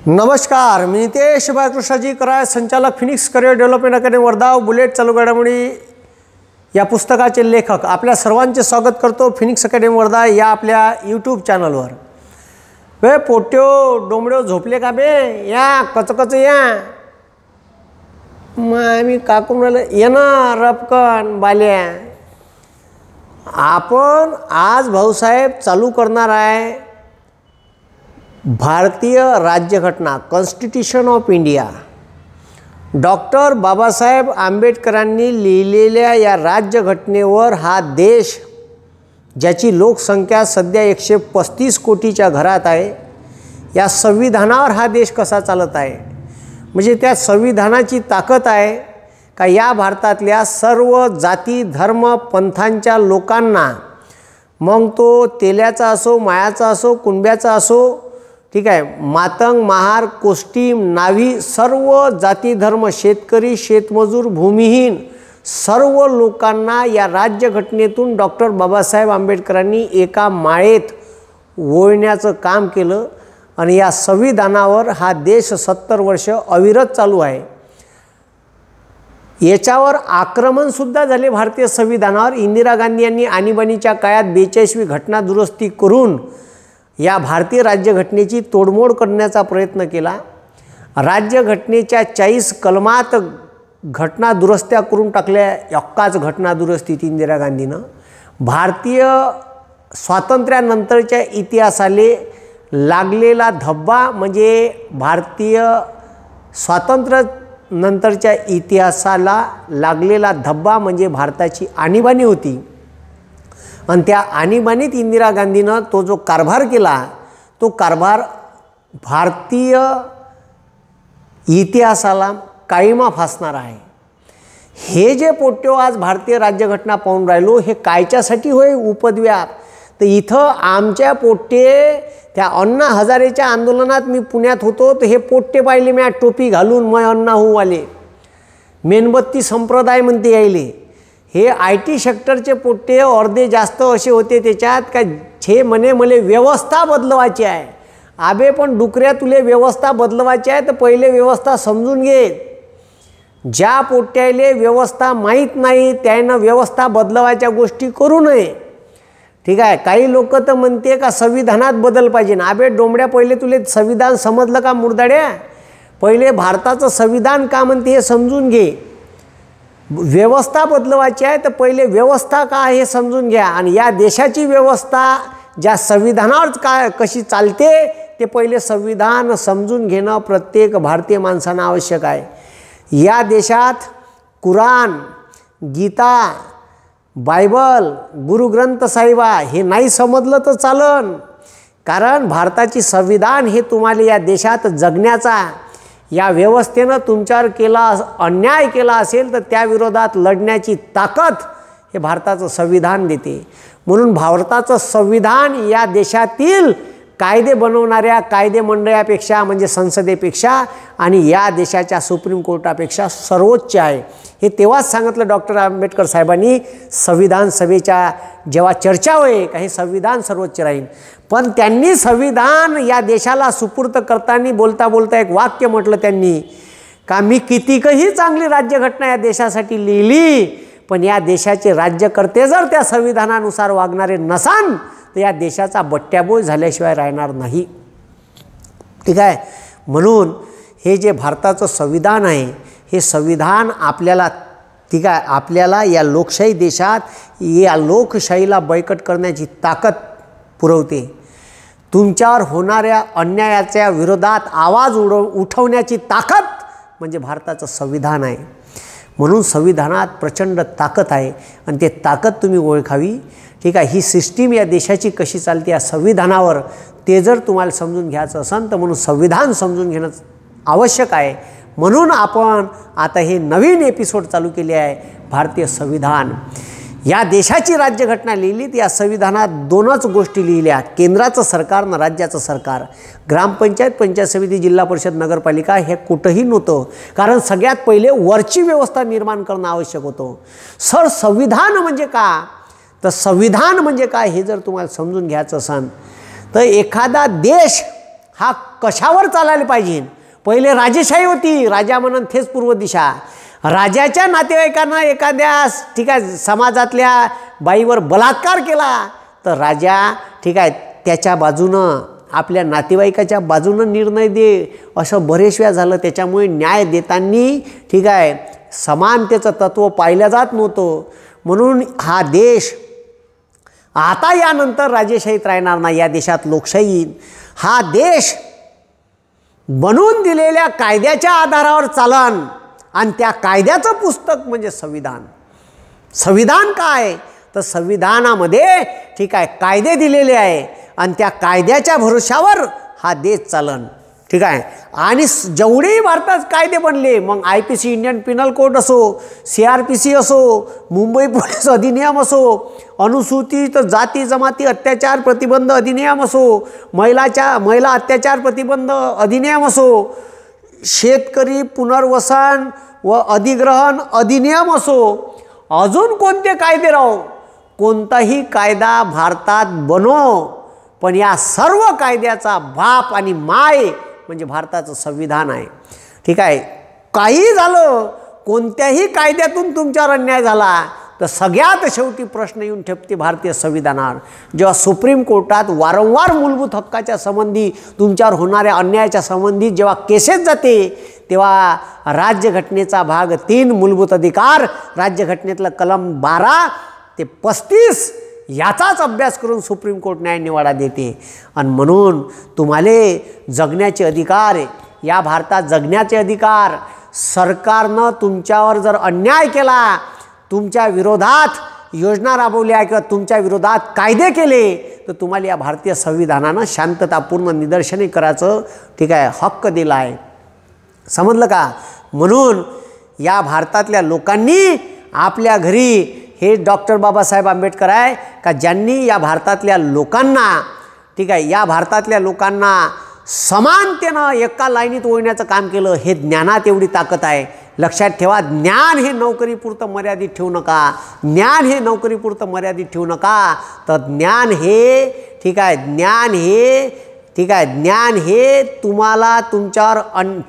नमस्कार, मी नितेश बाळकृष्णाजी कराय, संचालक Phoenix career development academy Wardha. Bullet चालू घडामोडी या पुस्तकाचे लेखक आपल्या सर्वांचे स्वागत करतो फिनिक्स अकॅडमी वर्धा या आपल्या यूट्यूब चॅनलवर. वे पोट्यो डोंबड्यो झोपले का बे? या कचकच या. मग आम्ही काकून राहिलं येणार रपकन बाल्या. आपण आज भाऊसाहेब चालू करणार आहे भारतीय राज्यघटना, constitution of India. Doctor Babasaheb आंबेडकरांनी लिहिलेल्या या राज्यघटनेवर हा देश, ज्याची लोकसंख्या सध्या 135 कोटीच्या घरात आहे, या संविधानावर हा देश कसा चालत आहे. म्हणजे त्या संविधानाची ताकद आहे का या भारतातल्या सर्व जाती धर्म पंथांच्या लोकांना, मग तो तेल्याचा असो, मायाचा असो, कुणब्याचा असो, ठीक आहे, मातंग महार कोष्टी नावी, सर्व जाती धर्म, शेतकरी शेतमजूर भूमिहीन सर्व लोकांना या राज्यघटनेतून डॉक्टर बाबासाहेब आंबेडकरांनी एका माळेत ओळण्याचं काम केलं. आणि या संविधानावर हा देश 70 वर्ष अविरत चालू आहे. याच्यावर आक्रमणसुद्धा झाले भारतीय संविधानावर. इंदिरा गांधी यांनी आणीबाणीच्या काळात 42वी घटना दुरुस्ती करून या भारतीय राज्यघटनेची तोडमोड करण्याचा प्रयत्न केला. राज्यघटनेच्या 40 कलमात घटना दुरुस्त्या करून टाकल्या. एकाच घटना दुरुस्तीत इंदिरा गांधीनं भारतीय स्वातंत्र्यानंतरच्या इतिहासाले लागलेला धब्बा, म्हणजे भारतीय स्वातंत्र्य नंतरच्या इतिहासाला लागलेला धब्बा म्हणजे भारताची आणीबाणी होती. आणि त्या आणीबाणीत इंदिरा गांधीनं तो जो कारभार केला, तो कारभार भारतीय इतिहासाला काळिमा फासणार आहे. हे जे पोट्यो आज भारतीय राज्यघटना पाहून राहिलो, हे कायच्यासाठी होय उपद्व्याप. तर इथं आमच्या पोट्टे त्या अण्णा हजारेच्या आंदोलनात मी पुण्यात होतो, तर हे पोट्टे पाहिले मी टोपी घालून, मैं अण्णा हूँ वाले, मेणबत्ती संप्रदाय म्हणते यायले. हे IT सेक्टरचे पोट्टे अर्धे जास्त असे होते त्याच्यात का छे म्हणे मले व्यवस्था बदलवायची आहे. आबे पण डुकऱ्या, तुले व्यवस्था बदलवायची आहे तर पहिले व्यवस्था समजून घे. ज्या पोट्ट्याले व्यवस्था माहीत नाही त्यानं व्यवस्था बदलवायच्या गोष्टी करू नये. ठीक आहे, काही लोक तर म्हणते का संविधानात बदल पाहिजे. आबे डोंबड्या, पहिले तुले संविधान समजलं का मुर्दाड्या? पहिले भारताचं संविधान का म्हणते हे समजून घे. व्यवस्था बदलवायची आहे तर पहिले व्यवस्था का हे समजून घ्या. आणि या देशाची व्यवस्था ज्या संविधानावर काय कशी चालते ते पहिले संविधान समजून घेणं प्रत्येक भारतीय माणसांना आवश्यक आहे. या देशात कुराण, गीता, बायबल, गुरुग्रंथ साहिबा हे नाही समजलं तर चालन. कारण भारताची संविधान हे तुम्हाला या देशात जगण्याचा, या व्यवस्थेनं तुमच्यावर केला अन्याय केला असेल तर त्या विरोधात लढण्याची ताकद हे भारताचं संविधान देते. म्हणून भारताचं संविधान या देशातील कायदे बनवणाऱ्या कायदे मंडळापेक्षा, म्हणजे संसदेपेक्षा आणि या देशाच्या सुप्रीम कोर्टापेक्षा सर्वोच्च आहे. हे तेव्हाच सांगितलं डॉक्टर आंबेडकर साहेबांनी संविधान सभेच्या जेव्हा चर्चा होईल का हे संविधान सर्वोच्च राहील. पण त्यांनी संविधान या देशाला सुपूर्द करताना बोलता बोलता एक वाक्य म्हटलं त्यांनी का मी कितीकही चांगली राज्यघटना या देशासाठी लिहिली, पण या देशाचे राज्यकर्ते जर त्या संविधानानुसार वागणारे नसान तर या देशाचा बट्ट्याबोळ झाल्याशिवाय राहणार नाही. ठीक आहे, म्हणून हे जे भारताचं संविधान आहे हे संविधान आपल्याला, ठीक आहे, आपल्याला या लोकशाही देशात या लोकशाहीला बळकट करण्याची ताकद पुरवते. तुमच्यावर होणाऱ्या अन्यायाच्या विरोधात आवाज उठवण्याची ताकद म्हणजे भारताचं संविधान आहे. म्हणून संविधानात प्रचंड ताकद आहे आणि ते ताकद तुम्ही ओळखावी. ठीक आहे, ही सिस्टीम या देशाची कशी चालते या संविधानावर ते जर तुम्हाला समजून घ्यायचं असेल तर म्हणून संविधान समजून घेणं आवश्यक आहे. म्हणून आपण आता हे नवीन एपिसोड चालू केले आहे, भारतीय संविधान. या देशाची राज्यघटना लिहिली तर या संविधानात दोनच गोष्टी लिहिल्या, केंद्राचं सरकार आणि राज्याचं सरकार. ग्रामपंचायत, पंचायत समिती, जिल्हा परिषद, नगरपालिका हे कुठंही नव्हतं. कारण सगळ्यात पहिले वरची व्यवस्था निर्माण करणं आवश्यक होतं. सर संविधान म्हणजे का, तर संविधान म्हणजे काय हे जर तुम्हाला समजून घ्यायचं असेल तर एखादा देश हा कशावर चालायला पाहिजे. पहिले राजेशाही होती, राजा म्हणून तेच पूर्व दिशा. राजाच्या नातेवाईकांना एखाद्या ठीक आहे समाजातल्या बाईवर बलात्कार केला तर राजा ठीक आहे त्याच्या बाजूनं आपल्या नातेवाईकाच्या बाजूनं निर्णय दे, असं बरेच वेळा झालं. त्याच्यामुळे न्याय देताना ठीक आहे समानतेचं तत्त्व पाहिलं जात नव्हतं. म्हणून हा देश आता यानंतर राजेशाहीत राहणार नाही, या देशात लोकशाही. हा देश बनवून दिलेल्या कायद्याच्या आधारावर चालन आणि त्या कायद्याचं पुस्तक म्हणजे संविधान. संविधान काय तर संविधानामध्ये ठीक आहे कायदे दिलेले आहे आणि त्या कायद्याच्या भरोशावर हा देश चालन. ठीक आहे. आणि जेवढेही भारतात कायदे बनले, मग IPC इंडियन पिनल कोड असो, CRPC असो, मुंबई पोलीस अधिनियम असो, अनुसूचित जाती जमाती अत्याचार प्रतिबंध अधिनियम असो, महिला अत्याचार प्रतिबंध अधिनियम असो, शेतकरी पुनर्वसन व अधिग्रहण अधिनियम असो, अजून कोणते कायदे राहो, कोणताही कायदा भारतात बनव, पण या सर्व कायद्याचा बाप आणि माय म्हणजे भारताचं संविधान आहे. ठीक आहे. काही झालं, कोणत्याही कायद्यातून तुमच्यावर अन्याय झाला तर सगळ्यात शेवटी प्रश्न येऊन ठेपते भारतीय संविधानावर. जेव्हा सुप्रीम कोर्टात वारंवार मूलभूत हक्काच्या संबंधी तुमच्यावर होणाऱ्या अन्यायाच्या संबंधी जेव्हा केसेस जाते तेव्हा राज्यघटनेचा भाग 3 मूलभूत अधिकार, राज्यघटनेतलं कलम 12 ते 35 याचाच अभ्यास करून सुप्रीम कोर्ट न्याय निवाडा देते. आणि म्हणून तुम्हाला जगण्याचे अधिकार, या भारतात जगण्याचे अधिकार, सरकारनं तुमच्यावर जर अन्याय केला, तुमच्या विरोधात योजना राबवल्या किंवा तुमच्या विरोधात कायदे केले तर तुम्हाला या भारतीय संविधानानं शांततापूर्ण निदर्शने करायचं ठीक आहे हक्क दिला आहे. समजलं का. म्हणून या भारतातल्या लोकांनी आपल्या घरी, हे डॉक्टर बाबासाहेब आंबेडकर आहे का ज्यांनी या भारतातल्या लोकांना ठीक आहे या भारतातल्या लोकांना समानतेनं एका लाईनीत ओढण्याचं काम केलं. हे ज्ञानात एवढी ताकद आहे. लक्षात ठेवा, ज्ञान हे नोकरीपुरतं मर्यादित ठेवू नका. ज्ञान हे नोकरीपुरतं मर्यादित ठेवू नका. तर ज्ञान हे ठीक आहे, ज्ञान हे ठीक आहे, ज्ञान हे तुम्हाला तुमच्यावर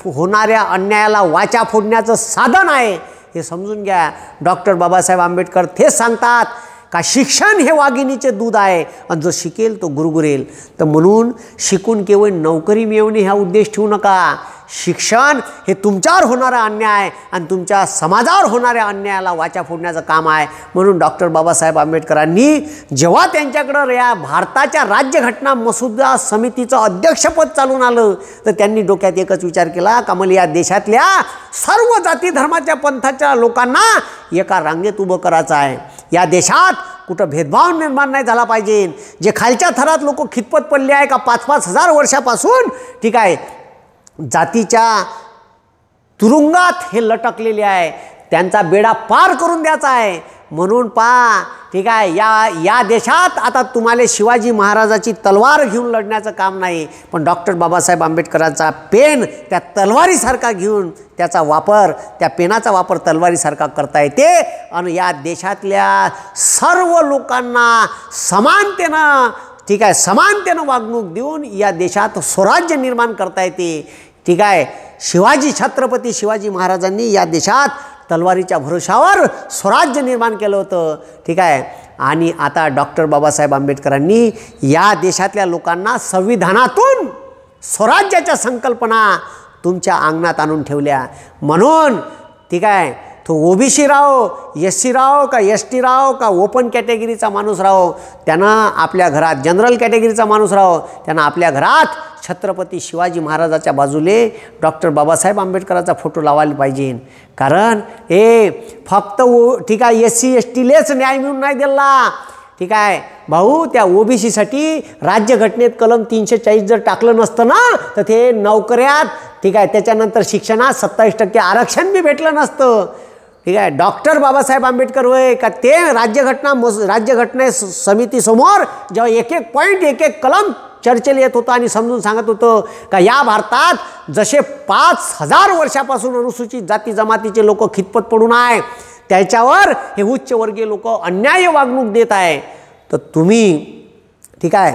होणाऱ्या अन्यायाला वाचा फोडण्याचं साधन आहे, हे समजून घ्या. डॉक्टर बाबासाहेब आंबेडकर तेच सांगतात का शिक्षण हे वाघिणीचे दूध आहे आणि जो शिकेल तो गुरगुरेल. तर म्हणून शिकून केवळ नोकरी मिळवणे हा उद्देश ठेवू नका. शिक्षण हे तुमच्यावर होणारा अन्याय आणि तुमच्या समाजावर होणाऱ्या अन्यायाला वाचा फोडण्याचं काम आहे. म्हणून डॉक्टर बाबासाहेब आंबेडकरांनी जेव्हा त्यांच्याकडं या भारताच्या राज्यघटना मसुदा समितीचं अध्यक्षपद चालून आलं तर त्यांनी डोक्यात एकच विचार केला का मला या देशातल्या सर्व जाती धर्माच्या पंथाच्या लोकांना एका रांगेत उभं करायचं आहे. या देशात कुठं भेदभाव निर्माण नाही झाला पाहिजे. जे खालच्या थरात लोक खितपत पडले आहे का 5-5 हजार वर्षापासून ठीक आहे जातीच्या तुरुंगात हे लटकलेले आहे, त्यांचा बेडा पार करून द्यायचा आहे. म्हणून ठीक आहे या देशात आता तुम्हाला शिवाजी महाराजाची तलवार घेऊन लढण्याचं काम नाही, पण डॉक्टर बाबासाहेब आंबेडकरांचा पेन त्या तलवारीसारखा घेऊन त्याचा वापर, त्या पेनाचा वापर तलवारीसारखा करता येते. आणि या देशातल्या सर्व लोकांना समानतेनं ठीक आहे समानतेनं वागणूक देऊन या देशात स्वराज्य निर्माण करता येते. ठीक आहे. छत्रपती शिवाजी महाराजांनी या देशात तलवारीच्या भरोशावर स्वराज्य निर्माण केलं होतं. ठीक आहे. आणि आता डॉक्टर बाबासाहेब आंबेडकरांनी या देशातल्या लोकांना संविधानातून स्वराज्याच्या संकल्पना तुमच्या अंगणात आणून ठेवल्या. म्हणून ठीक आहे तो OBC राहो, SC राहो का ST राहो का ओपन कॅटेगरीचा माणूस राहो, त्यानं आपल्या घरात जनरल कॅटेगरीचा माणूस राहो, त्यानं आपल्या घरात छत्रपती शिवाजी महाराजाच्या बाजूले डॉक्टर बाबासाहेब आंबेडकरांचा फोटो लावायला पाहिजे. कारण फक्त ठीक आहे SC STलेच न्याय मिळून नाही दिला. ठीक आहे भाऊ, त्या OBCसाठी राज्यघटनेत कलम 340 जर टाकलं नसतं ना तर ते नोकऱ्यात ठीक आहे त्याच्यानंतर शिक्षणात 27% आरक्षण बी भेटलं नसतं. ठीक आहे. डॉक्टर बाबासाहेब आंबेडकर होय का ते राज्यघटने समितीसमोर जेव्हा एक एक पॉईंट एक एक कलम चर्चेला येत होतं आणि समजून सांगत होतं का या भारतात जसे 5000 वर्षापासून अनुसूचित जाती जमातीचे लोक खितपत पडून आहे त्याच्यावर हे उच्चवर्गीय लोक अन्याय्य वागणूक देत आहे, तर तुम्ही ठीक आहे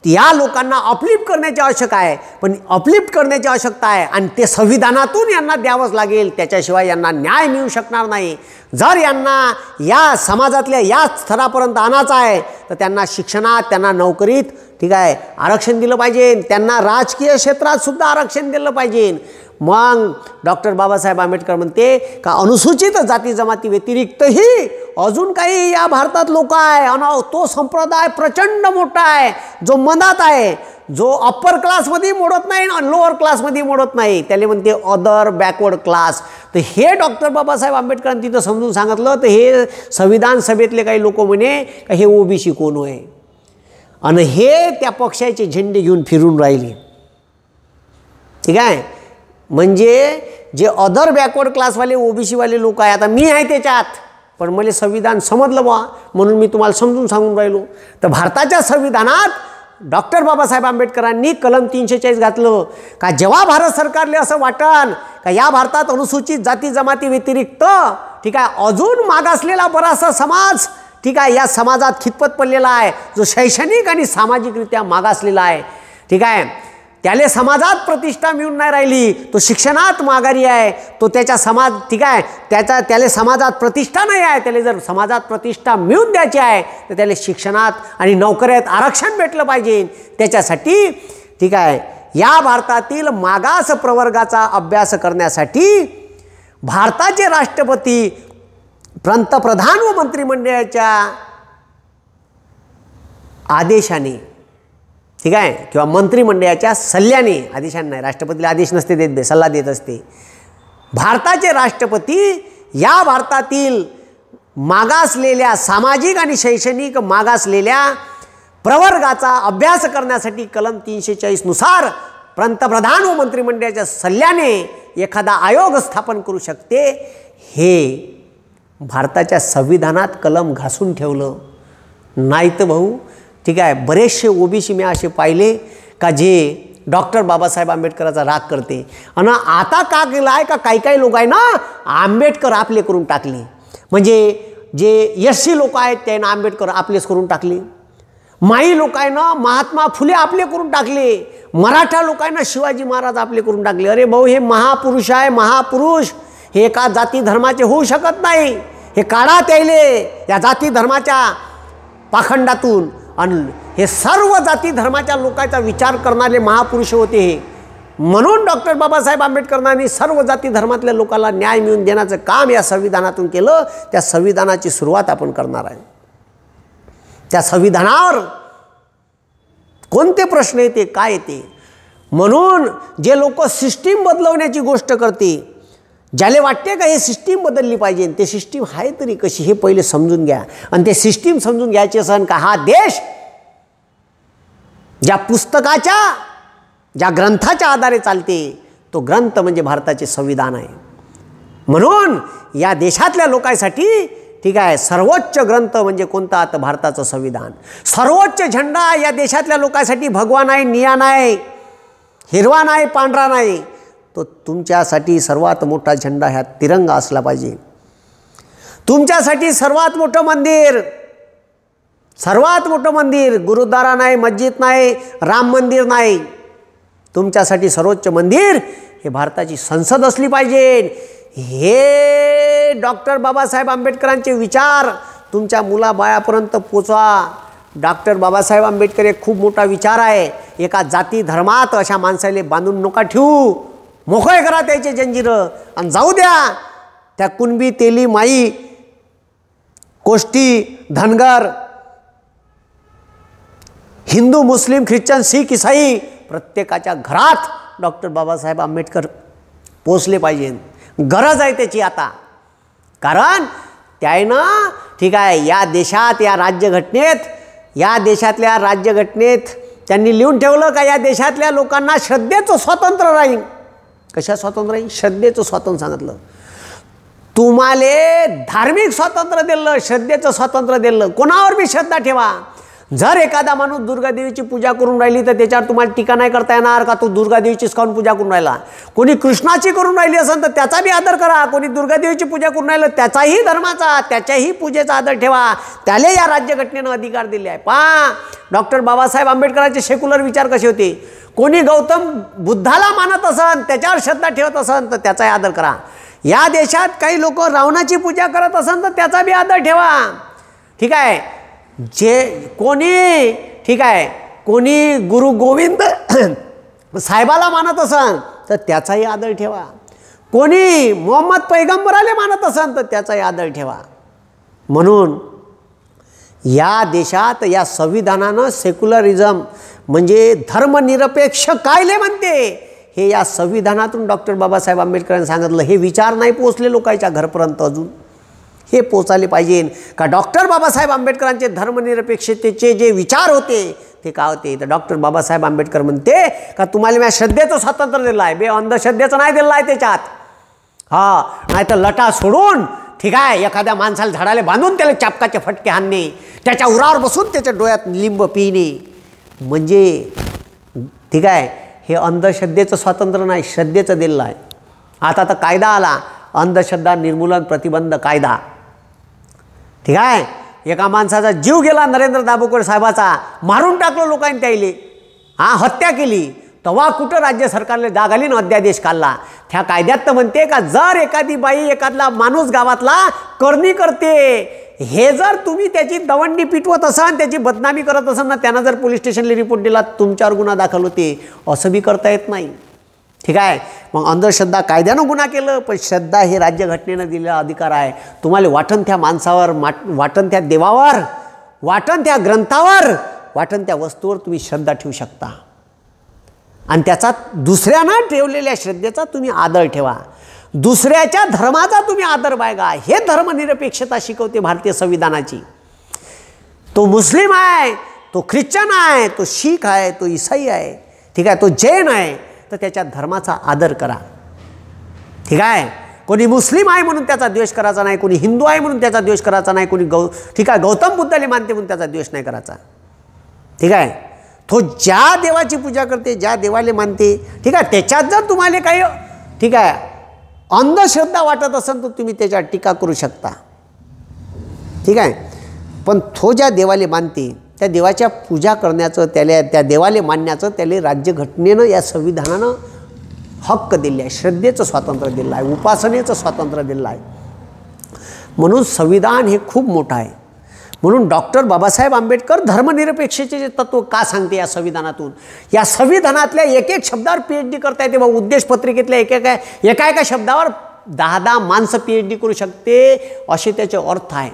या लोकांना अपलिफ्ट करण्याची आवश्यक आहे, पण अपलिफ्ट करण्याची आवश्यकता आहे आणि ते संविधानातून यांना द्यावंच लागेल, त्याच्याशिवाय यांना न्याय मिळू शकणार नाही. जर यांना या समाजातल्या या स्तरापर्यंत आणायचं आहे तर त्यांना शिक्षणात, त्यांना नोकरीत ठीक आहे आरक्षण दिलं पाहिजे, त्यांना राजकीय क्षेत्रात सुद्धा आरक्षण दिलं पाहिजे. मग डॉक्टर बाबासाहेब आंबेडकर म्हणते का अनुसूचित जाती जमाती व्यतिरिक्तही अजून काही या भारतात लोक आहे आणि तो संप्रदाय प्रचंड मोठा आहे, जो मनात आहे, जो अप्पर क्लासमध्ये मोडत नाही आणि लोअर क्लासमध्ये मोडत नाही, त्याला म्हणते अदर बॅकवर्ड क्लास. तर हे डॉक्टर बाबासाहेब आंबेडकरांनी तिथं समजून सांगितलं. तर हे संविधान सभेतले काही लोक म्हणे का हे ओबीसी कोण होय, आणि हे त्या पक्षाचे झेंडे घेऊन फिरून राहिले. ठीक आहे, म्हणजे जे अदर बॅकवर्ड क्लासवाले ओबीसीवाले लोक आहे, आता मी आहे त्याच्यात, पण मला संविधान समजलं बा म्हणून मी तुम्हाला समजून सांगून राहिलो. तर भारताच्या संविधानात डॉक्टर बाबासाहेब आंबेडकरांनी कलम 340 घातलं का जेव्हा भारत सरकारले असं वाटन का या भारतात अनुसूचित जाती जमाती व्यतिरिक्त ठीक आहे अजून मागासलेला बराचसा समाज ठीक आहे या समाजात खितपत पडलेला आहे, जो शैक्षणिक आणि सामाजिकरित्या मागासलेला आहे, ठीक आहे त्याले समाजात प्रतिष्ठा मिळून नाही राहिली, तो शिक्षणात माघारी आहे, तो त्याच्या समाज ठीक आहे त्याला समाजात प्रतिष्ठा नाही आहे, त्याला जर समाजात प्रतिष्ठा मिळून द्यायची आहे तर त्याला शिक्षणात आणि नोकऱ्यात आरक्षण भेटलं पाहिजे. त्याच्यासाठी ठीक आहे या भारतातील मागास प्रवर्गाचा अभ्यास करण्यासाठी भारताचे राष्ट्रपती, पंतप्रधान व मंत्रिमंडळाच्या आदेशाने ठीक आहे किंवा मंत्रिमंडळाच्या सल्ल्याने, आदेशाने नाही, राष्ट्रपतीला आदेश नसते देत, सल्ला देत असते. भारताचे राष्ट्रपती या भारतातील मागासलेल्या सामाजिक आणि शैक्षणिक मागासलेल्या प्रवर्गाचा अभ्यास करण्यासाठी कलम 340 नुसार पंतप्रधान व मंत्रिमंडळाच्या सल्ल्याने एखादा आयोग स्थापन करू शकते. हे भारताच्या संविधानात कलम घासून ठेवलं नाही तर भाऊ ठीक आहे बरेचसे ओबीसी मी असे पाहिले का जे डॉक्टर बाबासाहेब आंबेडकराचा राग करते. आणि आता का केलं आहे का काही लोक आहे ना आंबेडकर आपले करून टाकले, म्हणजे जे एससी लोक आहेत त्यांना आंबेडकर आपलेच करून टाकले, माई लोक आहे ना महात्मा फुले आपले करून टाकले, मराठा लोक आहे ना शिवाजी महाराज आपले करून टाकले. अरे भाऊ हे महापुरुष आहे, महापुरुष हे एका जाती धर्माचे होऊ शकत नाही. हे काढा त्याले या जाती धर्माच्या पाखंडातून, आणि हे सर्व जाती धर्माच्या लोकांचा विचार करणारे महापुरुष होते. हे म्हणून डॉक्टर बाबासाहेब आंबेडकरांनी सर्व जाती धर्मातल्या लोकांना न्याय मिळवून देण्याचं काम या संविधानातून केलं. त्या संविधानाची सुरुवात आपण करणार आहे. त्या संविधानावर कोणते प्रश्न येते, काय येते, म्हणून जे लोक सिस्टीम बदलवण्याची गोष्ट करते, ज्याला वाटते का हे सिस्टीम बदलली पाहिजे, ते सिस्टीम आहे तरी कशी हे पहिले समजून घ्या. आणि ते सिस्टीम समजून घ्यायचे असन का हा देश ज्या पुस्तकाच्या ज्या ग्रंथाच्या आधारे चालते तो ग्रंथ म्हणजे भारताचे संविधान आहे. म्हणून या देशातल्या लोकांसाठी ठीक आहे सर्वोच्च ग्रंथ म्हणजे कोणता, तर भारताचं संविधान. सर्वोच्च झेंडा या देशातल्या लोकांसाठी भगवा नाही, निळा नाही, हिरवा नाही, पांढरा नाही, तो तुमच्यासाठी सर्वात मोठा झेंडा ह्या तिरंगा असला पाहिजे. तुमच्यासाठी सर्वात मोठं मंदिर, सर्वात मोठं मंदिर गुरुद्वारा नाही, मस्जिद नाही, राम मंदिर नाही, तुमच्यासाठी सर्वोच्च मंदिर हे भारताची संसद असली पाहिजे. हे डॉक्टर बाबासाहेब आंबेडकरांचे विचार तुमच्या मुलाबाळापर्यंत पोचवा. डॉक्टर बाबासाहेब आंबेडकर एक खूप मोठा विचार आहे. एका जाती धर्मात अशा माणसाला बांधून नका ठेवू, मोकळे करा त्याचे जंजीरं आणि जाऊ द्या त्या कुणबी, तेली, माई, कोष्टी, धनगर, हिंदू, मुस्लिम, ख्रिश्चन, शीख, ईसाई प्रत्येकाच्या घरात डॉक्टर बाबासाहेब आंबेडकर पोचले पाहिजे. गरज आहे त्याची आता, कारण त्यानं ठीक आहे या देशात या राज्यघटनेत, या देशातल्या राज्यघटनेत त्यांनी लिहून ठेवलं का या देशातल्या लोकांना श्रद्धेचं स्वातंत्र्य राहील. कशा स्वातंत्र्य राहील? श्रद्धेचं स्वातंत्र्य सांगितलं. तुम्हाला धार्मिक स्वातंत्र्य दिलं, श्रद्धेचं स्वातंत्र्य दिलं. कोणावर बी श्रद्धा ठेवा. जर एखादा माणूस दुर्गादेवीची पूजा करून राहिली तर त्याच्यावर तुम्हाला टीका नाही करता येणार का तो दुर्गादेवीचीच काऊन पूजा करून राहिला. कोणी कृष्णाची करून राहिली असेल तर त्याचा बी आदर करा. कोणी दुर्गादेवीची पूजा करून राहिलं त्याचाही धर्माचा त्याच्याही पूजेचा आदर ठेवा. त्याला या राज्यघटनेनं अधिकार दिले आहे. पहा डॉक्टर बाबासाहेब आंबेडकरांचे सेक्युलर विचार कसे होते. कोणी गौतम बुद्धाला मानत असन त्याच्यावर श्रद्धा ठेवत असन तर त्याचाही आदर करा. या देशात काही लोक रावणाची पूजा करत असन तर त्याचा बी आदर ठेवा. ठीक आहे. जे कोणी ठीक आहे कोणी गुरु गोविंद साहेबाला मानत असन तर त्याचाही आदर ठेवा. कोणी मोहम्मद पैगंबराला मानत असन तर त्याचाही आदर ठेवा. म्हणून या देशात या संविधानानं सेक्युलरिझम म्हणजे धर्मनिरपेक्ष कायले म्हणते हे या संविधानातून डॉक्टर बाबासाहेब आंबेडकरांनी सांगितलं. हे विचार नाही पोचले लोकांच्या घरपर्यंत अजून. हे पोचायला पाहिजे का डॉक्टर बाबासाहेब आंबेडकरांचे धर्मनिरपेक्षतेचे जे विचार होते ते काय होते. तर डॉक्टर बाबासाहेब आंबेडकर म्हणते का तुम्हाला मी श्रद्धेचं स्वातंत्र्य दिलं आहे. अंधश्रद्धेचं नाही दिलं आहे त्याच्यात. हा नाही तर लटा सोडून ठीक आहे एखाद्या माणसाला झाडाला बांधून त्याला चापकाचे फटके हाणणे त्याच्या उरावर बसून त्याच्या डोळ्यात लिंब पिणे म्हणजे ठीक आहे हे अंधश्रद्धेचं स्वातंत्र्य नाही श्रद्धेचं दिलं आहे. आता तर कायदा आला अंधश्रद्धा निर्मूलन प्रतिबंध कायदा. ठीक आहे. एका माणसाचा जीव गेला नरेंद्र दाभोळकर साहेबाचा मारून टाकलं लोकांनी त्याईले हत्या केली तेव्हा कुठं राज्य सरकारला जाग आली ना अध्यादेश काढला. त्या कायद्यात तर म्हणते का जर एखादी बाई एखादला माणूस गावातला करणी करते हे जर तुम्ही त्याची दवंडी पिटवत असाल त्याची बदनामी करत असाल ना त्यांना जर पोलीस स्टेशनला रिपोर्ट दिला तुमच्यावर गुन्हा दाखल होते. असं बी करता येत नाही. ठीक आहे. मग अंधश्रद्धा कायद्यानं गुन्हा केलं पण श्रद्धा हे राज्यघटनेनं दिलेला अधिकार आहे. तुम्हाला वाटण त्या माणसावर वाटण त्या देवावर वाटण त्या ग्रंथावर वाटण त्या वस्तूवर तुम्ही श्रद्धा ठेवू शकता आणि त्याचा दुसऱ्यानं ठेवलेल्या श्रद्धेचा तुम्ही आदर ठेवा. दुसऱ्याच्या धर्माचा तुम्ही आदर बाळगा. हे धर्मनिरपेक्षता शिकवते भारतीय संविधानाची. तो मुस्लिम आहे तो ख्रिश्चन आहे तो शीख आहे तो ईसाई आहे ठीक आहे तो जैन आहे तर त्याच्या धर्माचा आदर करा. ठीक आहे. कोणी मुस्लिम आहे म्हणून त्याचा द्वेष करायचा नाही. कोणी हिंदू आहे म्हणून त्याचा द्वेष करायचा नाही. कोणी ठीक आहे गौतम बुद्धाला मानते म्हणून त्याचा द्वेष नाही करायचा. ठीक आहे. तो ज्या देवाची पूजा करते ज्या देवाला मानते ठीक आहे त्याच्यात जर तुम्हाला काही ठीक आहे अंधश्रद्धा वाटत असेल तर तुम्ही त्याच्यावर टीका करू शकता. ठीक आहे. पण तो ज्या देवाला मानते त्या देवाच्या पूजा करण्याचं त्याला त्या देवाला मानण्याचं त्याला राज्यघटनेनं या संविधानानं हक्क दिले आहे. श्रद्धेचं स्वातंत्र्य दिलं आहे. उपासनेचं स्वातंत्र्य दिलं आहे. म्हणून संविधान हे खूप मोठं आहे. म्हणून डॉक्टर बाबासाहेब आंबेडकर धर्मनिरपेक्षतेचे तत्व का सांगते या संविधानातून. या संविधानातल्या एक एक शब्दावर PhD करता येते. मग उद्देश पत्रिकेतल्या एका शब्दावर 10 माणसं PhD करू शकते असे त्याचे अर्थ आहे.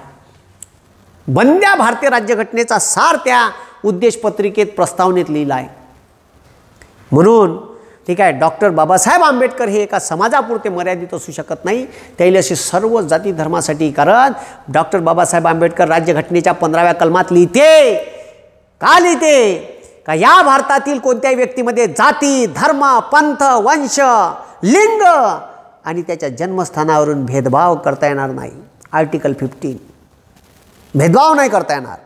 बंद्या भारतीय राज्यघटनेचा सार त्या उद्देश पत्रिकेत प्रस्तावनेत लिहिला आहे. म्हणून ठीक आहे डॉक्टर बाबासाहेब आंबेडकर हे एका समाजापुरते मर्यादित असू शकत नाही. त्याला असे सर्व जाती धर्मासाठी कारण डॉक्टर बाबासाहेब आंबेडकर राज्यघटनेच्या 15व्या कलमात लिहिते का लिहिते का या भारतातील कोणत्याही व्यक्तीमध्ये जाती धर्म पंथ वंश लिंग आणि त्याच्या जन्मस्थानावरून भेदभाव करता येणार नाही. आर्टिकल 15 भेदभाव नाही करता येणार.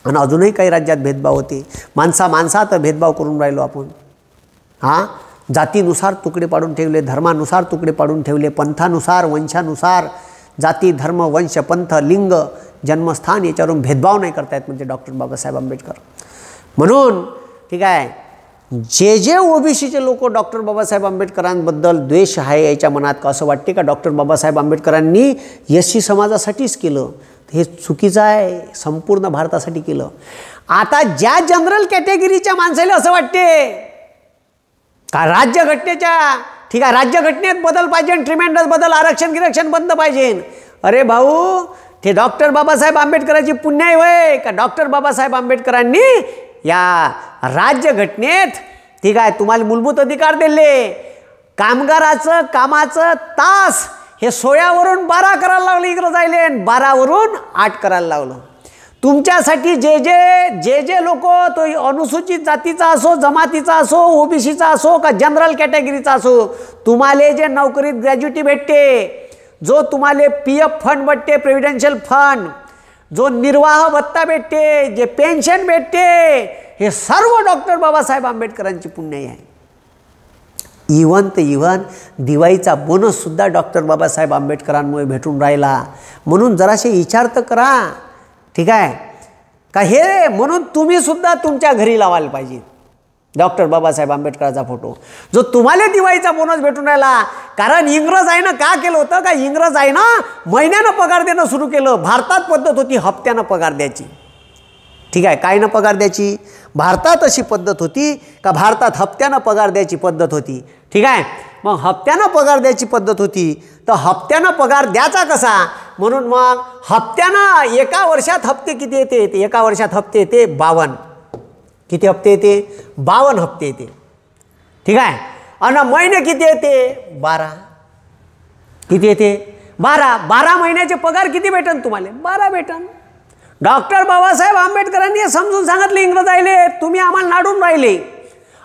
आणि अजूनही काही राज्यात भेदभाव होते. माणसात भेदभाव करून राहिलो आपण. जातीनुसार तुकडे पाडून ठेवले धर्मानुसार तुकडे पाडून ठेवले पंथानुसार वंशानुसार जाती धर्म वंश पंथ लिंग जन्मस्थान याच्यावरून भेदभाव नाही करता येत म्हणजे डॉक्टर बाबासाहेब आंबेडकर. म्हणून ठीक आहे जे ओबीसीचे लोक डॉक्टर बाबासाहेब आंबेडकरांबद्दल द्वेष आहे याच्या मनात का असं वाटते का डॉक्टर बाबासाहेब आंबेडकरांनी एससी समाजासाठीच केलं हे चुकीचं आहे. संपूर्ण भारतासाठी केलं. आता ज्या जनरल कॅटेगरीच्या माणसाला असं वाटते का राज्यघटनेच्या ठीक आहे राज्यघटनेत बदल पाहिजे ट्रिमेंडस बदल आरक्षण बंद पाहिजे. अरे भाऊ ते डॉक्टर बाबासाहेब आंबेडकरांची पुण्याई होय का डॉक्टर बाबासाहेब आंबेडकरांनी या राज्यघटनेत ठीक आहे तुम्हाला मूलभूत अधिकार दिले. कामगाराचं कामाचं तास हे 16वरून 12 करायला लागलं इंग्रजाईले 12वरून 8 करायला लावलं. तुमच्यासाठी जे लोक तो अनुसूचित जातीचा असो जमातीचा असो ओबीसीचा असो का जनरल कॅटेगरीचा असो तुम्हाला जे नोकरीत ग्रॅज्युटी भेटते जो तुम्हाला PF फंड भेटते प्रोव्हिडन्शियल फंड जो निर्वाह भत्ता भेटते, जे पेन्शन भेटते, हे सर्व डॉक्टर बाबासाहेब आंबेडकरांची पुण्याई आहे. इव्हन दिवाळीचा बोनससुद्धा डॉक्टर बाबासाहेब आंबेडकरांमुळे भेटून राहिला. म्हणून जरासे विचार तर करा, ठीक आहे का. हे म्हणून तुम्हीसुद्धा तुमच्या घरी लावायला पाहिजे डॉक्टर बाबासाहेब आंबेडकरांचा फोटो, जो तुम्हाला दिवाळीचा बोनस भेटून राहिला. कारण इंग्रज आहे ना का केलं होतं का, इंग्रज आहे ना महिन्यानं पगार देणं सुरू केलं. भारतात पद्धत होती हप्त्यानं पगार द्यायची, ठीक आहे. काय न पगार द्यायची, भारतात अशी पद्धत होती का भारतात हप्त्यानं पगार द्यायची पद्धत होती, ठीक आहे. मग हप्त्यानं पगार द्यायची पद्धत होती, तर हप्त्यानं पगार द्यायचा कसा, म्हणून मग हप्त्यानं एका वर्षात हप्ते किती येते, एका वर्षात हप्ते येते 52. किती हप्ते येते, 52 हप्ते येते, ठीक आहे. आणि महिने किती येते, 12. किती येते, 12 महिन्याचे पगार किती भेटन तुम्हाला, 12 भेटन. डॉक्टर बाबासाहेब आंबेडकरांनी समजून सांगितले इंग्रज आले, तुम्ही आम्हाला नाडून राहिले.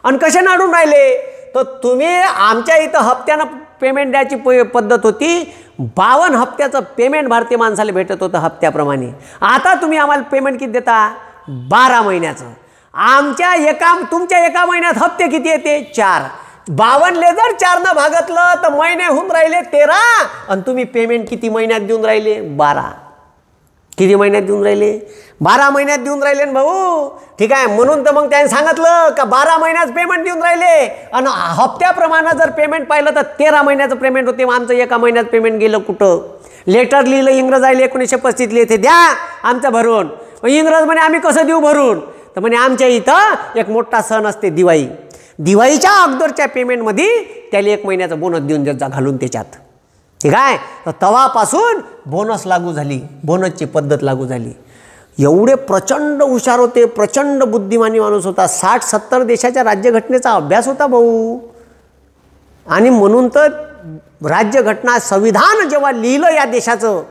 आणि कसे नाडून राहिले, तर तुम्ही आमच्या इथं हप्त्यानं पेमेंट द्यायची पद्धत होती. 52 हप्त्याचं पेमेंट भारतीय माणसाला भेटत होतं हप्त्याप्रमाणे. आता तुम्ही आम्हाला पेमेंट किती देता, 12 महिन्याचं. तुमच्या एका महिन्यात हप्ते किती येते, 4. 52 जर 4 भागतलं तर महिने होऊन राहिले 13. आणि तुम्ही पेमेंट किती महिन्यात देऊन राहिले, 12. किती महिन्यात देऊन राहिले, 12 महिन्यात देऊन राहिले ना भाऊ, ठीक आहे. म्हणून तर मग त्यांनी सांगितलं का 12 महिन्यात पेमेंट देऊन राहिले. आणि हप्त्याप्रमाणे जर पेमेंट पाहिलं तर 13 महिन्याचं पेमेंट होते. आमचं एका महिन्यात पेमेंट गेलं कुठं. लेटर लिहिलं इंग्रज आले 1935 लिहिते, द्या आमचं भरून. इंग्रज म्हणे आम्ही कसं देऊ भरून, तर म्हणे आमच्या इथं एक मोठा सण असते दिवाळी. दिवाळीच्या अगोदरच्या पेमेंटमध्ये त्याला 1 महिन्याचा बोनस देऊन द्यायचा घालून त्याच्यात, ठीक आहे. तर तवापासून बोनस लागू झाली, बोनसची पद्धत लागू झाली. एवढे प्रचंड हुशार होते, प्रचंड बुद्धिमानी माणूस होता. 60-70 देशाच्या राज्यघटनेचा अभ्यास होता भाऊ. आणि म्हणून तर राज्यघटना संविधान जेव्हा लिहिलं या देशाचं,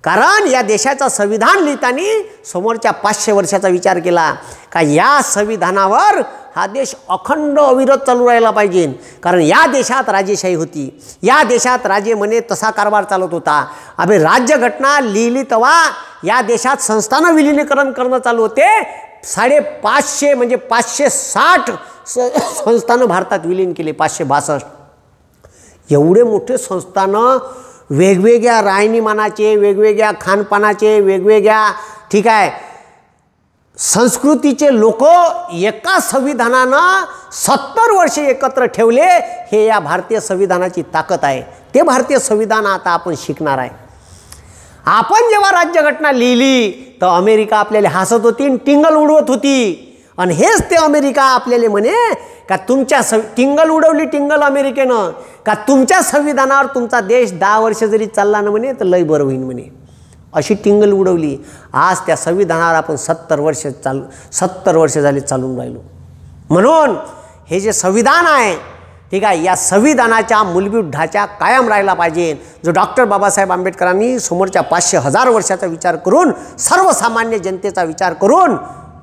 कारण या देशाचं संविधान लिहिताना समोरच्या 500 वर्षाचा विचार केला का या संविधानावर हा देश अखंड अविरत चालू राहिला पाहिजे. कारण या देशात राजेशाही होती, या देशात राजे म्हणे तसा कारभार चालत होता. अबे राज्यघटना लिहिली तेव्हा या देशात संस्थानं विलिनीकरण करणं चालू होते. 550 म्हणजे 560 संस्थानं भारतात विलीन केले, 562. एवढे मोठे संस्थानं वेगवेगळ्या राहणीमानाचे, वेगवेगळ्या खानपानाचे, वेगवेगळ्या, ठीक आहे, संस्कृतीचे लोक एका संविधानानं 70 वर्षे एकत्र ठेवले. हे या भारतीय संविधानाची ताकद आहे. ते भारतीय संविधान आता आपण शिकणार आहे. आपण जेव्हा राज्यघटना लिहिली तर अमेरिका आपल्याला हसत होती आणि टिंगल उडवत होती. आणि हेच ते अमेरिका आपल्याला म्हणे का तुमच्या टिंगल उडवली, टिंगल अमेरिकेनं, का तुमच्या संविधानावर तुमचा देश 10 वर्ष जरी चालला ना म्हणे तर लय बरं होईन म्हणे. अशी टिंगल उडवली. आज त्या संविधानावर आपण 70 वर्ष झाले चालून राहिलो. म्हणून हे जे संविधान आहे, ठीक आहे, या संविधानाच्या मूलभूत ढाचा कायम राहिला पाहिजे, जो डॉक्टर बाबासाहेब आंबेडकरांनी समोरच्या 500,000 वर्षाचा विचार करून, सर्वसामान्य जनतेचा विचार करून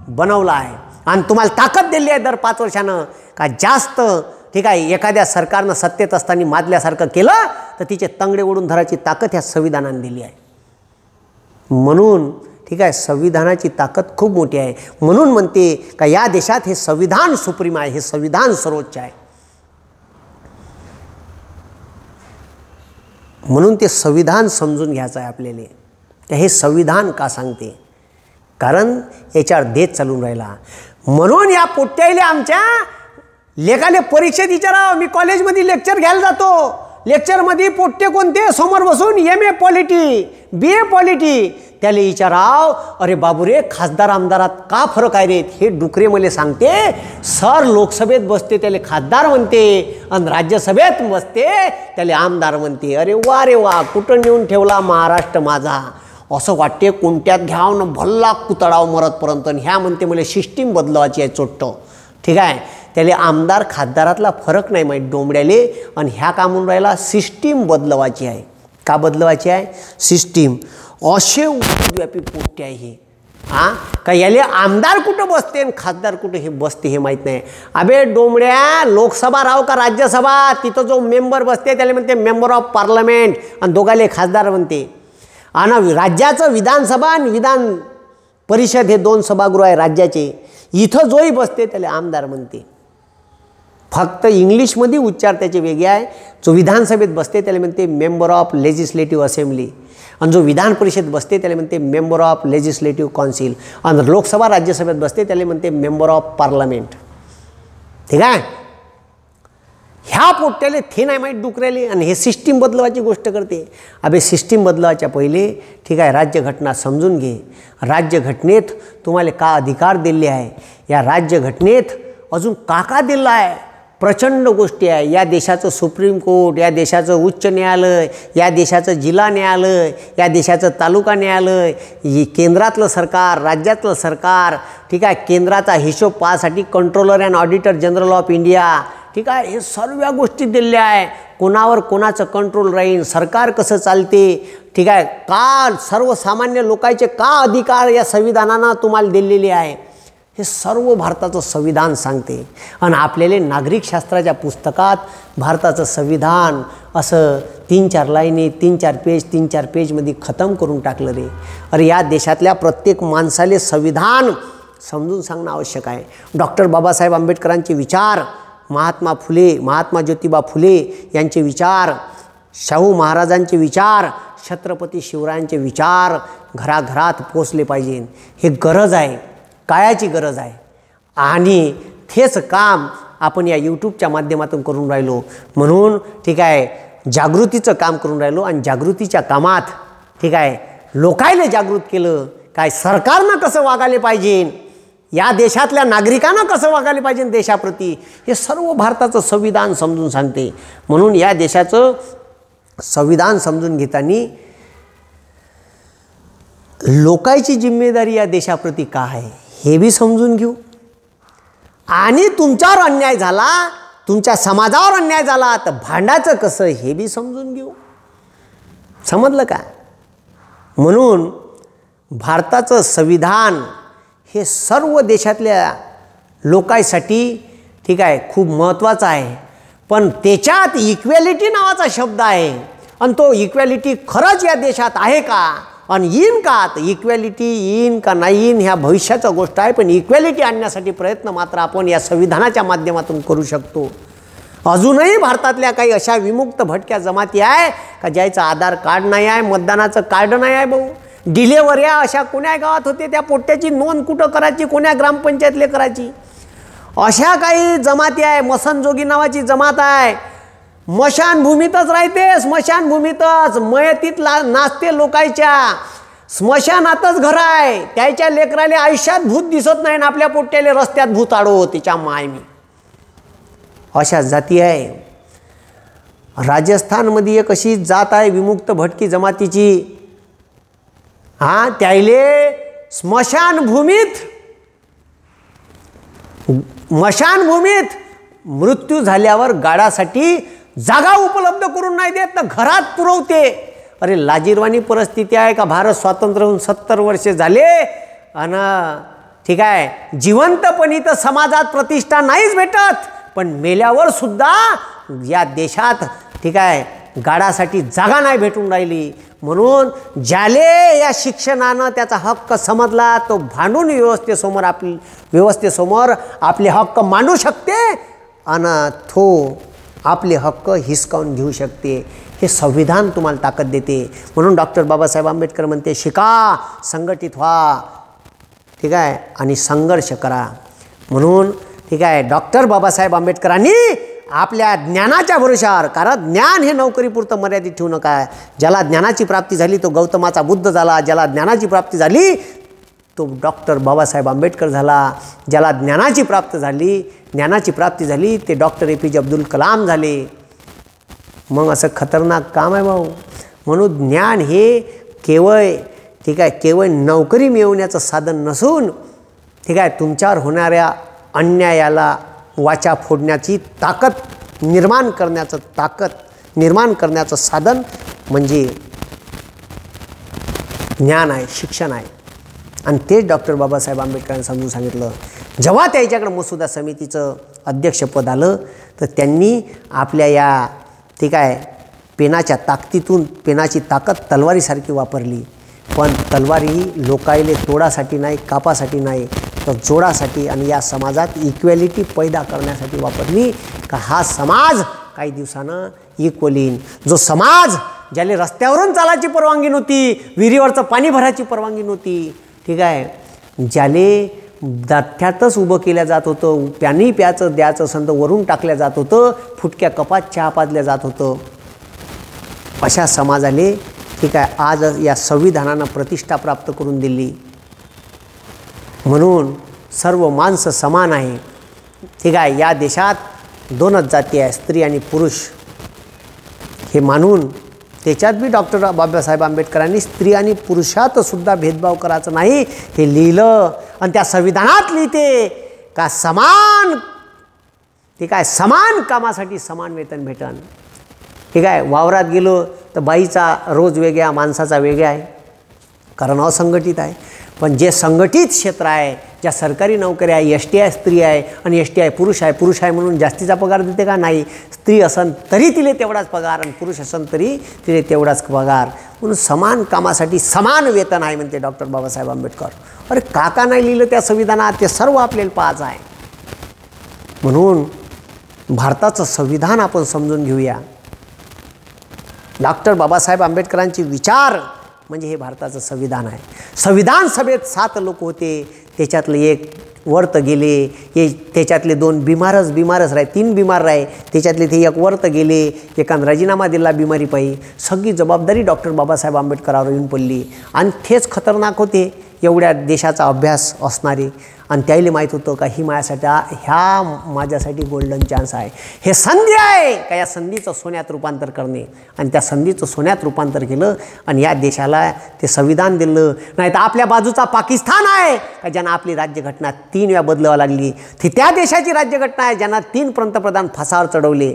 बनवला आहे. आणि तुम्हाला ताकद दिली आहे दर 5 वर्षानं का जास्त, ठीक आहे, एखाद्या सरकारनं सत्तेत असताना माजल्यासारखं केलं तर तिचे तंगडे ओढून धरायची ताकद ह्या संविधानाने दिली आहे. म्हणून, ठीक आहे, संविधानाची ताकद खूप मोठी आहे. म्हणून म्हणते का या देशात हे संविधान सुप्रीम आहे, हे संविधान सर्वोच्च आहे. म्हणून ते संविधान समजून घ्यायचं आहे आपल्याला. हे संविधान का सांगते, कारण याच्यावर देश चालून राहिला. म्हणून या पोट्याईले आमच्या लेखाले परीक्षेत विचारावं. मी कॉलेजमध्ये लेक्चर घ्यायला जातो, लेक्चरमध्ये पोट्टे कोणते समोर बसून MA पॉलिटी, BA पॉलिटी, त्याला विचाराव, अरे बाबूरे खासदार आमदारात का फरक आहे रे. हे डुकरे मला सांगते, सर लोकसभेत बसते त्याला खासदार म्हणते आणि राज्यसभेत बसते त्याला आमदार म्हणते. अरे वा रे वा, कुठं नेऊन ठेवला महाराष्ट्र माझा. असं वाटते कोणत्यात घ्याव ना भल्ला कुतडाव मरतपर्यंत. ह्या म्हणते मला सिस्टीम बदलवायची आहे चोट्ट, ठीक आहे. त्याला आमदार खासदारातला फरक नाही माहीत डोंबड्याले. आणि ह्या का म्हणून राहिला, सिस्टीम बदलवायची आहे. का बदलवायची आहे, सिस्टीम. असे व्यापी पोट्टे आहे हे. का याले आमदार कुठं बसते आणि खासदार कुठं हे बसते हे माहीत नाही. अबे डोंबड्या, लोकसभा राव का राज्यसभा, तिथं जो मेंबर बसते त्याला म्हणते मेंबर ऑफ पार्लमेंट आणि दोघाले खासदार म्हणते. आणि राज्याचं विधानसभा आणि विधान परिषद हे 2 सभागृह आहे राज्याचे, इथं जोही बसते त्याला आमदार म्हणते. फक्त इंग्लिशमध्ये उच्चार त्याचे वेगळे आहे. जो विधानसभेत बसते त्याला म्हणते मेंबर ऑफ लेजिस्लेटिव्ह असेंब्ली, आणि जो विधान परिषद बसते त्याला म्हणते मेंबर ऑफ लेजिस्लेटिव्ह काउन्सिल, आणि लोकसभा राज्यसभेत बसते त्याला म्हणते मेंबर ऑफ पार्लमेंट. ठीक आहे. ह्या पोट्याले थे नाही माहीत डुकराले, आणि हे सिस्टीम बदलवायची गोष्ट करते. अबे सिस्टीम बदलवायच्या पहिले ठीक आहे राज्यघटना समजून घे. राज्यघटनेत तुम्हाला का अधिकार दिले आहे, या राज्यघटनेत अजून का दिलं आहे. प्रचंड गोष्टी आहे. या देशाचं सुप्रीम कोर्ट, या देशाचं उच्च न्यायालय, या देशाचं जिल्हा न्यायालय, या देशाचं तालुका न्यायालय, केंद्रातलं सरकार, राज्यातलं सरकार, ठीक आहे, केंद्राचा हिशोब पाहण्यासाठी controller and auditor general of India, ठीक आहे, हे सर्व गोष्टी दिल्या आहे. कोणावर कोणाचं कंट्रोल राहील, सरकार कसं चालते, ठीक आहे, का सर्वसामान्य लोकांचे का अधिकार या संविधानानं तुम्हाला दिलेले आहे, हे सर्व भारताचं संविधान सांगते. आणि आपल्याला नागरिकशास्त्राच्या पुस्तकात भारताचं संविधान असं 3-4 लाईनी, 3-4 पेजमध्ये खतम करून टाकलं रे. अरे या देशातल्या प्रत्येक माणसाले संविधान समजून सांगणं आवश्यक आहे. डॉक्टर बाबासाहेब आंबेडकरांचे विचार, महात्मा फुले, महात्मा ज्योतिबा फुले यांचे विचार, शाहू महाराजांचे विचार, छत्रपती शिवरायांचे विचार घराघरात पोचले पाहिजे. हे गरज आहे, काळाची गरज आहे. आणि तेच काम आपण या यूट्यूबच्या माध्यमातून करून राहिलो. म्हणून ठीक आहे जागृतीचं काम करून राहिलो. आणि जागृतीच्या कामात ठीक आहे लोकायले जागृत केलं. काय सरकारनं कसं वागायला पाहिजे, या देशातल्या नागरिकांना कसं वागायला पाहिजे देशाप्रती, हे सर्व भारताचं संविधान समजून सांगते. म्हणून या देशाचं संविधान समजून घेताना लोकांची जिम्मेदारी या देशाप्रती का आहे हे बी समजून घेऊ. आणि तुमच्यावर अन्याय झाला, तुमच्या समाजावर अन्याय झाला तर भांडायचं कसं हे बी समजून घेऊ. समजलं का. म्हणून भारताचं संविधान हे सर्व देशातल्या लोकांसाठी ठीक आहे खूप महत्त्वाचं आहे. पण त्याच्यात इक्वॅलिटी नावाचा शब्द आहे, आणि तो इक्वॅलिटी खरंच या देशात आहे का, आणि येईन का, तर इक्वॅलिटी येईन का नाही येईन ह्या भविष्याचा गोष्ट आहे. पण इक्वॅलिटी आणण्यासाठी प्रयत्न मात्र आपण या संविधानाच्या माध्यमातून करू शकतो. अजूनही भारतातल्या काही अशा विमुक्त भटक्या जमाती आहे का ज्याचं आधार कार्ड नाही आहे, मतदानाचं कार्ड नाही आहे. भाऊ डिलेवऱ्या अशा कोण्या गावात होते, त्या पोट्याची नोंद कुठं करायची, कोण्या ग्रामपंचायतले करायची. अशा काही जमाती आहे. मसनजोगी नावाची जमात आहे, स्मशानभूमीतच राहते, स्मशानभूमीतच मयतीत नाचते लोकांच्या, स्मशानातच घर आहे. त्याच्या लेकराले आयुष्यात भूत दिसत नाही ना आपल्या पोट्याले रस्त्यात भूत आडो तिच्या माय मी. अशा जाती आहे. राजस्थानमध्ये एक अशी जात आहे विमुक्त भटकी जमातीची. हां त्याले स्मशानभूमीत मृत्यू झाल्यावर गाडासाठी जागा उपलब्ध करून नाही देत, तर घरात पुरवते. अरे लाजीरवाणी परिस्थिती आहे का. भारत स्वातंत्र्य होऊन 70 वर्षे झाले आणि ठीक आहे जिवंतपणी तर समाजात प्रतिष्ठा नाहीच भेटत, पण मेल्यावर सुद्धा या देशात ठीक आहे गाडासाठी जागा नाही भेटून राहिली. म्हणून ज्याले या शिक्षणानं त्याचा हक्क समजला तो भांडून व्यवस्थेसमोर आपले हक्क मांडू शकते आणि तो आपले हक्क हिसकावून घेऊ शकते. हे संविधान तुम्हाला ताकद देते. म्हणून डॉक्टर बाबासाहेब आंबेडकर म्हणते शिका, संघटित व्हा, ठीक आहे, आणि संघर्ष करा. म्हणून ठीक आहे डॉक्टर बाबासाहेब आंबेडकरांनी आपल्या ज्ञानाच्या भरोशावर, कारण ज्ञान हे नोकरीपुरतं मर्यादित ठेवू नका. ज्याला ज्ञानाची प्राप्ती झाली तो गौतमाचा बुद्ध झाला, ज्याला ज्ञानाची प्राप्ती झाली तो डॉक्टर बाबासाहेब आंबेडकर झाला, ज्याला ज्ञानाची प्राप्ती झाली ते डॉक्टर APJ अब्दुल कलाम झाले. मग असं खतरनाक काम आहे भाऊ. म्हणून ज्ञान हे केवळ नोकरी मिळवण्याचं साधन नसून ठीक आहे तुमच्यावर होणाऱ्या अन्यायाला वाचा फोडण्याची ताकद निर्माण करण्याचं साधन म्हणजे ज्ञान आहे, शिक्षण आहे. आणि तेच डॉक्टर बाबासाहेब आंबेडकरांनी समजून सांगितलं. जेव्हा त्याच्याकडे मसुदा समितीचं अध्यक्षपद आलं तर त्यांनी आपल्या या ठीक आहे पेनाच्या ताकदीतून पेनाची ताकद तलवारीसारखी वापरली, पण तलवारी लोकायले तोडासाठी नाही, कापासाठी नाही, तर जोडासाठी आणि या समाजात इक्वॅलिटी पैदा करण्यासाठी वापरली. का हा समाज काही दिवसानं इक्वल येईन. जो समाज ज्याला रस्त्यावरून चालायची परवानगी नव्हती, विहिरीवरचं पाणी भरायची परवानगी नव्हती, ठीक आहे, ज्याले दाठ्यातच उभं केल्या जात होतं, पाणी प्यायचं द्यायचं संत वरून टाकल्या जात होतं, फुटक्या कपात चहा पाजल्या जात होतं, अशा समाजाले ठीक आहे आज या संविधानानं प्रतिष्ठा प्राप्त करून दिली. म्हणून सर्व माणसं समान आहे. ठीक आहे, या देशात 2च जाती आहे, स्त्री आणि पुरुष, हे मानून त्याच्यात बी डॉक्टर बाबासाहेब आंबेडकरांनी स्त्री आणि पुरुषात सुद्धा भेदभाव करायचा नाही हे लिहिलं. आणि त्या संविधानात लिहिते का समान, ठीक आहे, समान कामासाठी समान वेतन भेटन. ठीक आहे, वावरात गेलो तर बाईचा रोज वेगळा, माणसाचा वेगळा आहे, कारण असंघटित आहे. पण जे संघटित क्षेत्र आहे, ज्या सरकारी नोकऱ्या आहे, एस टी आहे स्त्री आहे आणि एस टी आहे पुरुष आहे, पुरुष आहे म्हणून जास्तीचा पगार देते का? नाही. स्त्री असन तरी तिले तेवढाच पगार आणि पुरुष असन तरी तिले तेवढाच पगार. म्हणून समान कामासाठी समान वेतन आहे म्हणते डॉक्टर बाबासाहेब आंबेडकर. अरे काका नाही लिहिलं त्या संविधानात? ते सर्व आपल्याला पाहायचं आहे. म्हणून भारताचं संविधान आपण समजून घेऊया. डॉक्टर बाबासाहेब आंबेडकरांचे विचार म्हणजे हे भारताचं संविधान आहे. संविधान सभेत 7 लोक होते, त्याच्यातले एक वर्त गेले, हे त्याच्यातले 2 बिमारच राहे, 3 बिमार राहे, त्याच्यातले ते एक वर्त गेले, एकानं राजीनामा दिला बिमारी पायी. सगळी जबाबदारी डॉक्टर बाबासाहेब आंबेडकरांवर येऊन पडली. आणि तेच खतरनाक होते एवढ्या देशाचा अभ्यास असणारे, आणि त्याला माहीत होतं का ही माझ्यासाठी गोल्डन चान्स आहे, हे संधी आहे का या संधीचं सोन्यात रूपांतर करणे. आणि त्या संधीचं सोन्यात रूपांतर केलं आणि या देशाला ते संविधान दिलं. नाही तर आपल्या बाजूचा पाकिस्तान आहे का ज्यांना आपली राज्यघटना 3 वेळा बदलावं लागली, ती त्या देशाची राज्यघटना आहे ज्यांना 3 पंतप्रधान फासावर चढवले.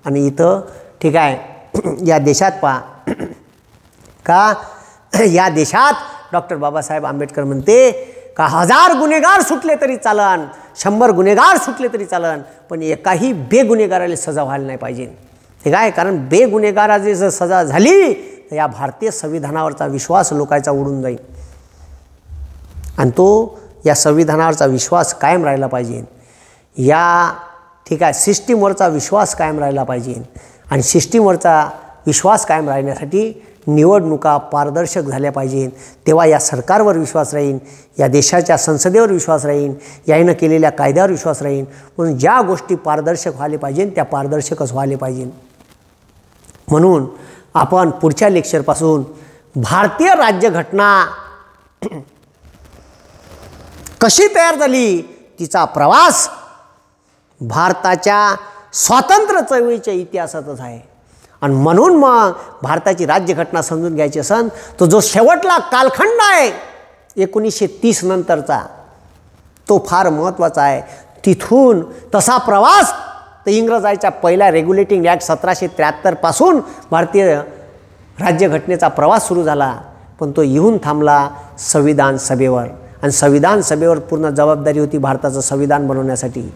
आणि इथं ठीक आहे या देशात पहा का या देशात डॉक्टर बाबासाहेब आंबेडकर म्हणते का 1000 गुन्हेगार सुटले तरी चालन, 100 गुन्हेगार सुटले तरी चालन, पण एकाही बेगुन्हेगाराला सजा व्हायला नाही पाहिजे. ठीक आहे, कारण बेगुन्हेगाराची जर सजा झाली तर या भारतीय संविधानावरचा विश्वास लोकांचा उडून जाईल. आणि तो या संविधानावरचा विश्वास कायम राहिला पाहिजे. या ठीक आहे सिस्टीमवरचा विश्वास कायम राहिला पाहिजे. आणि सिस्टीमवरचा विश्वास कायम राहण्यासाठी निवडणुका पारदर्शक झाल्या पाहिजेत. तेव्हा या सरकारवर विश्वास राहील, या देशाच्या संसदेवर विश्वास राहील, यानं केलेल्या कायद्यावर विश्वास राहील. म्हणून ज्या गोष्टी पारदर्शक व्हायला पाहिजे त्या पारदर्शकच व्हायला पाहिजे. म्हणून आपण पुढच्या लेक्चरपासून भारतीय राज्यघटना कशी तयार झाली, तिचा प्रवास भारताच्या स्वातंत्र्य चळवळीच्या इतिहासातच आहे. आणि म्हणून मग भारताची राज्यघटना समजून घ्यायची असेल तो जो शेवटला कालखंड आहे 1930 नंतरचा, तो फार महत्त्वाचा आहे. तिथून तसा प्रवास तर इंग्रजांच्या पहिल्या रेग्युलेटिंग ॲक्ट 1773 पासून भारतीय राज्यघटनेचा प्रवास सुरू झाला, पण तो येऊन थांबला संविधान सभेवर. आणि संविधान सभेवर पूर्ण जबाबदारी होती भारताचं संविधान बनवण्यासाठी.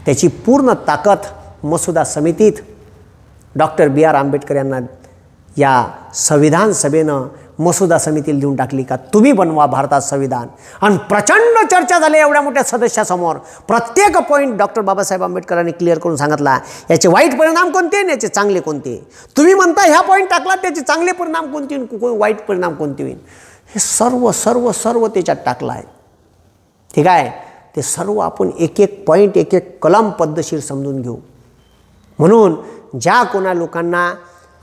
त्याची पूर्ण ताकद मसुदा समितीत डॉक्टर B.R. आंबेडकर यांना या संविधान सभेनं मसुदा समितीला देऊन टाकली का तुम्ही बनवा भारतात संविधान. आणि प्रचंड चर्चा झाली एवढ्या मोठ्या सदस्यासमोर. प्रत्येक पॉईंट डॉक्टर बाबासाहेब आंबेडकरांनी क्लिअर करून सांगितला, याचे वाईट परिणाम कोणते आणि याचे चांगले कोणते. तुम्ही म्हणता ह्या पॉईंट टाकला त्याचे चांगले परिणाम कोणते आणि वाईट परिणाम कोणते होईल, हे सर्व सर्व सर्व त्याच्यात टाकलं आहे. ठीक आहे, ते सर्व आपण एक एक पॉईंट एक एक कलम पद्धतशीर समजून घेऊ. म्हणून ज्या कोणा लोकांना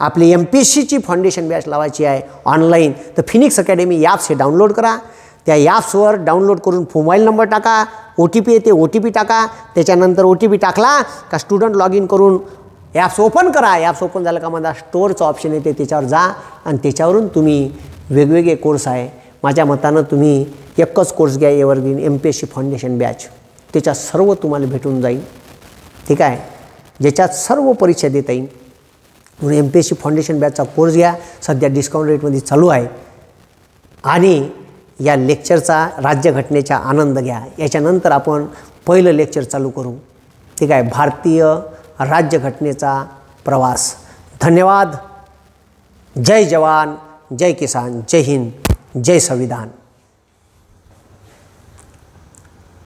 आपली MPSCची फाउंडेशन बॅच लावायची आहे ऑनलाईन, तर फिनिक्स अकॅडमी ॲप्स हे डाउनलोड करा. त्या ॲप्सवर डाउनलोड करून मोबाईल नंबर टाका, OTP येते OTP टाका, त्याच्यानंतर OTP टाकला का स्टुडंट लॉग इन करून ॲप्स ओपन करा. ॲप्स ओपन झालं का माझा स्टोअरचं ऑप्शन येते, त्याच्यावर जा आणि त्याच्यावरून तुम्ही वेगवेगळे कोर्स आहे. माझ्या मतानं तुम्ही एकच कोर्स घ्या, एव्हरग्रीन MPSC फाउंडेशन बॅच, त्याच्यात सर्व तुम्हाला भेटून जाईल. ठीक आहे, ज्याच्यात सर्व परीक्षा देता येईल. म्हणून MPSC फाउंडेशन बॅचचा कोर्स घ्या, सध्या डिस्काउंट रेटमध्ये चालू आहे. आणि या लेक्चरचा राज्यघटनेचा आनंद घ्या. याच्यानंतर आपण पहिलं लेक्चर चालू करू. ठीक आहे, भारतीय राज्यघटनेचा प्रवास. धन्यवाद. जय जवान, जय किसान, जय हिंद, जय संविधान.